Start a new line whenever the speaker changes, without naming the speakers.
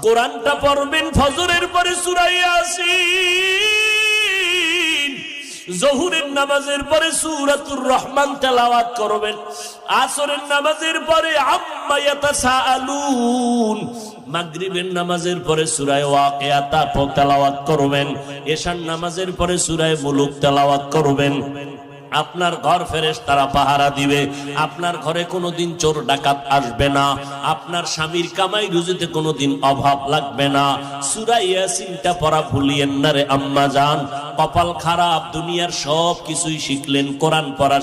কোরআনটা পড়বেন ফজরের পরে সূরা ইয়াসিন, জোহরের নামাজের পরে সূরাতুর রহমান তেলাওয়াত করবেন, আসরের নামাজের পরে আম্মা ইয়াতাসাআলুন, মাগরিবের নামাজের পরে সূরা ওয়াকিয়া তেলাওয়াত করবেন, এশার নামাজের পরে সূরা মুলুক তেলাওয়াত করবেন। আপনার ঘর ফেরেশতারা পাহারা দিবে, আপনার ঘরে কোনোদিন চোর ডাকাত আসবে না, আপনার স্বামীর কামাই রুজিতে কোনোদিন অভাব লাগবে না। সূরা ইয়াসিনটা পড়া ভুলিয়েন না রে আম্মা জান। কপাল খারাপ, দুনিয়ার সব কিছুই শিখলেন, কোরআন পড়া